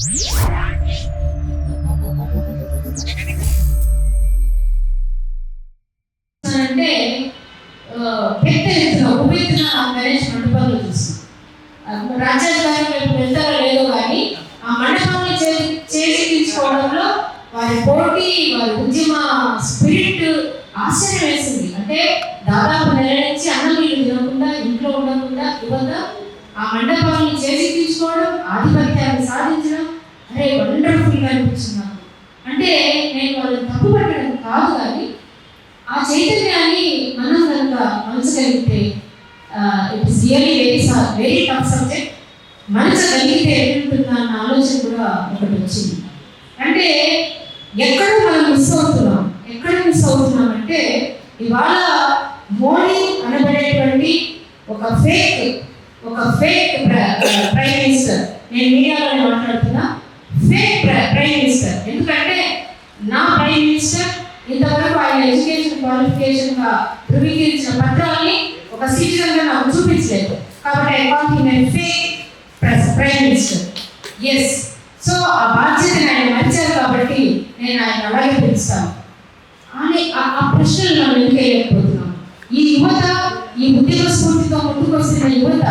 అంటే పెద్ద ఎత్తున ఉపయోగించిన గణేష్ మండపాలు చూస్తాం. రాజ్యాంగ వైపు వెళ్తారో లేదో కానీ ఆ మండపాన్ని చేసి తీసుకోవడంలో వారి పోటీ, వారి ఉద్యమ స్పిరిట్ ఆశ్చర్యం వేసింది. అంటే దాదాపు నెల నుంచి అన్నం నీళ్ళు తినకుండా, ఇంట్లో ఉండకుండా యువత ఆ మండపాన్ని చేసి తీసుకోవడం, ఆధిపత్యాన్ని సాధించడం అరే వండర్ఫుల్గా అనిపించింది నాకు. అంటే నేను వాళ్ళని తప్పు పట్టడం కాదు, కానీ ఆ చైతన్యాన్ని మనం కనుక మనసగలిగితే it is really very tough subject. మనసగలిగితే ఎట్లుంటుందా అన్న ఆలోచన కూడా ఒకటి వచ్చింది. అంటే ఎక్కడ మనం మిస్ అవుతున్నాం అంటే ఇవాళ మోడీ అనబడేటువంటి ఒక ఫేక్ ప్రైమ్ మినిస్టర్, నేను మీడియాలో మాట్లాడుతున్నా, ఫేక్ ప్రైమ్ మినిస్టర్. ఎందుకంటే నా ప్రైమ్ మినిస్టర్ ఇంతవరకు ఆయన ఎడ్యుకేషన్ క్వాలిఫికేషన్గా ధృవీకరించిన పత్రాలని ఒక సిటిజన్గా నాకు చూపించలేదు. కాబట్టి I call him a fake prime minister. Yes, so ఆ బాధ్యతను ఆయన మర్చారు కాబట్టి నేను ఆయన అలాగే పిలుస్తాను అని ఆ ప్రశ్నలు మనం ఎదుర్కోలేకపోతున్నాం. ఈ యువత, ఈ ఉద్యమ స్ఫూర్తితో ముందుకొస్తున్న యువత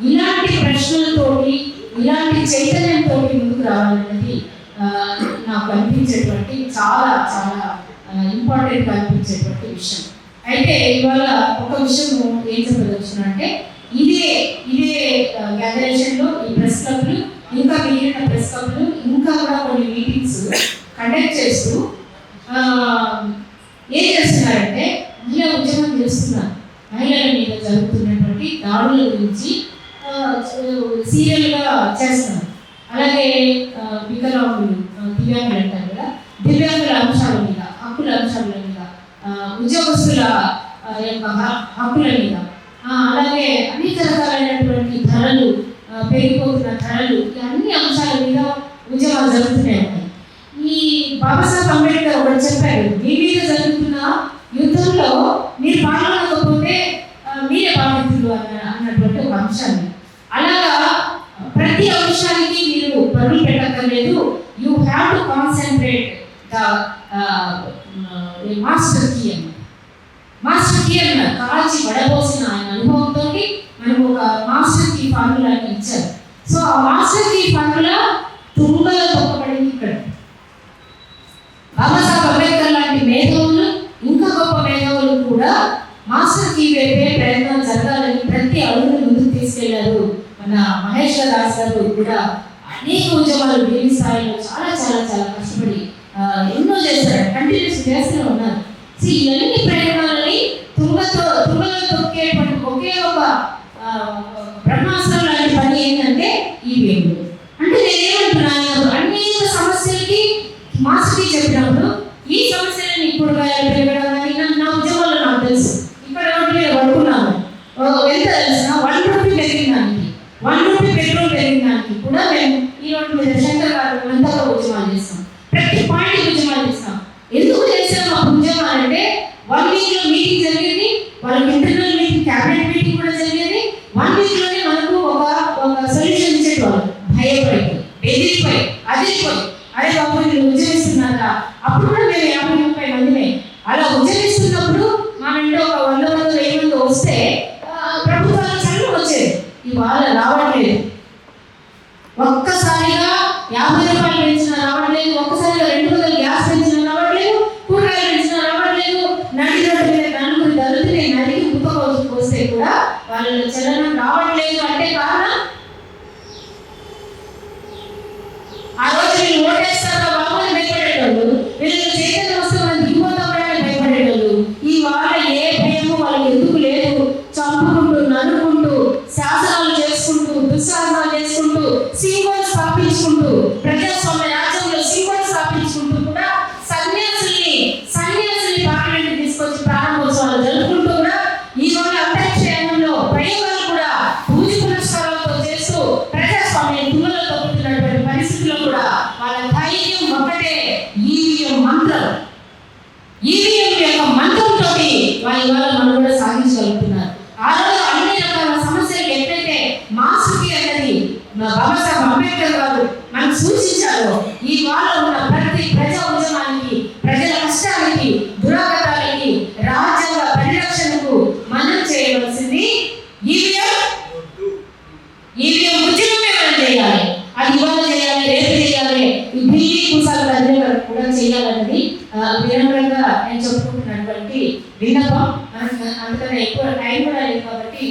ఇలాంటి ప్రశ్నలతోటి, ఇలాంటి చైతన్యంతో ముందుకు రావాలన్నది నాకు అనిపించేటువంటి చాలా చాలా ఇంపార్టెంట్గా అనిపించేటువంటి విషయం. అయితే ఇవాళ ఒక విషయం ఏం చెప్పదలుచున్నా అంటే ఇదే గ్యాదరేషన్లో ఈ ప్రెస్ క్లబ్లు, ఇంకా మిగిలిన ప్రెస్ క్లబ్లు, ఇంకా కూడా కొన్ని మీటింగ్స్ కండక్ట్ చేస్తూ ఏం చేస్తున్నారంటే మహిళా ఉద్యమం చేస్తున్నారు. మహిళల మీద జరుగుతున్నటువంటి దాడుల గురించి సీరియల్గా చేస్తున్నారు. అలాగే వికలాంగులు, దివ్యాంగులు అంటారు కదా, దివ్యాంగుల అంశాల మీద, హక్కుల అంశాల మీద, ఉద్యోగస్తుల యొక్క హక్కుల మీద, అలాగే అనేక రకాలైనటువంటి ధరలు, పెరిగిపోతున్న ధరలు, అన్ని అంశాల మీద ఉద్యమాలు జరుగుతూనే ఉన్నాయి. ఈ బాబాసాహెబ్ అంబేద్కర్ ఒకటి చెప్పారు, మీ మీద జరుగుతున్న యుద్ధంలో మీరు పాల్గొనకపోతే మీరే బాధితులు అన్నటువంటి ఒక అంశాన్ని. అలాగా ప్రతి అంశానికి మీరు పరులు పెట్టక్కర్లేదు. You have to concentrate the master key అన్న కాల్చి వడబోసిన ఆయన అనుభవంతో మనకు ఒక మాస్టర్ కీ ఫార్ములాని ఇచ్చారు. సో ఆ మాస్టర్ కీ ఫార్ములా తుంగలో తొక్కబడింది ఇక్కడ. బాబాసాహెబ్ అంబేద్కర్ లాంటి మేధావులు, ఇంకా గొప్ప మేధావులు కూడా మాస్టర్ కీ వైపే ప్రయత్నం జరగాలని ప్రతి అడుగును ముందుకు తీసుకెళ్లారు. మన మహేష్ దాస్ గారు కూడా అనేక ఉద్యమాలు ఢిల్లీ స్థాయిలో చాలా చాలా చాలా కష్టపడి ఎన్నో చేశారు, కంటిన్యూస్ చేస్తూనే ఉన్నారు. ఇవన్నీ ప్రయత్నాలని తుంగలో తొక్కేటువంటి ఒకే ఒక బ్రహ్మాస్త్రం లాంటి పని ఏంటంటే ఈవీఎంలు. అంటే నేనేమంటున్నాను, అనేక సమస్యలకి మాస్టర్కి చెప్పినప్పుడు ఈ సమస్యలను ఇప్పుడు పెరగడం కానీ నా ఉద్యమాల్లో నాకు తెలుసు. ఇక్కడ రోడ్డు మీద పడుకున్నాను, ఎంత తెలిసిన 1 రూపీ పెరిగిన దానికి, 1 రూపీ పెట్రోల్ పెరిగిన దానికి కూడా మేము ఈ రోడ్డు మీద శంకర్ గారు అంతా ఉద్యమాలు చేస్తాం. ప్రతి పాయింట్ ఉద్యమాలు చేస్తాం. ఎందుకు చేసాం ఆ ఉద్యమాలు అంటే 1 వీక్లో మీటింగ్ జరిగేది, వాళ్ళకి ఇంటర్నల్ మీటింగ్, క్యాబినెట్ మీటింగ్ కూడా జరిగేది. 1 వీక్లోనే మనకు ఒక సొల్యూషన్ ఇచ్చేటవాళ్ళు. భయపడి, బెదిరిపోయి, అదిరిపోయి, అరే బాబు మీరు ఉద్యమిస్తున్నారా? అప్పుడు కూడా మేము 50-30 మందిమే అలా ఉద్యమిస్తున్నప్పుడు మా ఇంట్లో ఒక 100 మంది 1000 మంది వస్తే ప్రభుత్వాలు చల్లం వచ్చేది. ఇవాళ రావట్లేదు. ఒక్కసారిగా 50 రూపాయలు పెంచినా రావట్లేదు, ఒక్కసారిగా 200 గ్యాస్ పెంచినా రావట్లేదు, కూరగాయలు పెంచినా రావట్లేదు. నడి రోడ్డు మీద నలుగురు దళితుని నరికి ముక్కకోసుకు వస్తే కూడా వాళ్ళ చలనం రావట్లేదు. అంటే కారణం ఆ రోజు వీళ్ళు ఓటేస్తారా బాబు అని భయపడేటోళ్ళు, వీళ్ళు చైతన్యం వస్తే మనం దిగిపోతామని భయపడేటోళ్ళు. ఇవాళ ఏ భయము వాళ్ళకి ఎందుకు లేదు. చంపుకుంటూ, నరుకుంటూ, శాసనాలు చేసుకుంటూ, దుస్సాహనాలు చేసుకుంటూ, సింబల్ స్థాపించుకుంటూ, ప్రజాస్వామ్య రాజ్యంలో సింబల్ స్థాపించుకుంటూ కూడా సన్యాసుల్ని పార్లమెంట్ తీసుకొచ్చి ప్రారంభోత్సవాలు జరుపుకుంటూ కూడా ఇవాళ అంతరిక్షయంలో ప్రయోగాలు కూడా పూజ పురస్కారాలతో చేస్తూ ప్రజాస్వామ్య తుంగలో తొక్కుతున్నటువంటి పరిస్థితుల్లో కూడా వాళ్ళ ధైర్యం ఒకటే, ఈవీఎం మంత్రం. ఈవీఎం యొక్క మంత్రంతో వాళ్ళు ఇవాళ మనం కూడా సాధించగలుగుతున్నారు. ఆ రోజు అన్ని రకాల సమస్యలు ఎప్పుడైతే మాస్టర్కి అన్నది బాబాసాహెబ్ అంబేద్కర్ గారు మనకు సూచించారు, ఈ వాళ్ళ ఉన్న ప్రతి ప్రజా ఉద్యమానికి, ప్రజల కష్టానికి, దురాగతాలకి, రాజ్యాంగ పరిరక్షణకు మనం చేయవలసింది ఈవీఎం ఉద్యమమే మనం చేయాలి. అది ఇవాళ చేయాలి, రేపు చేయాలి, ఈ ఢిల్లీ కుసాల కూడా చేయాలన్నది వినమ్రంగా నేను చెప్పుకుంటున్నటువంటి విన్నపం. అందుకనే ఎక్కువ టైం కూడా లేదు కాబట్టి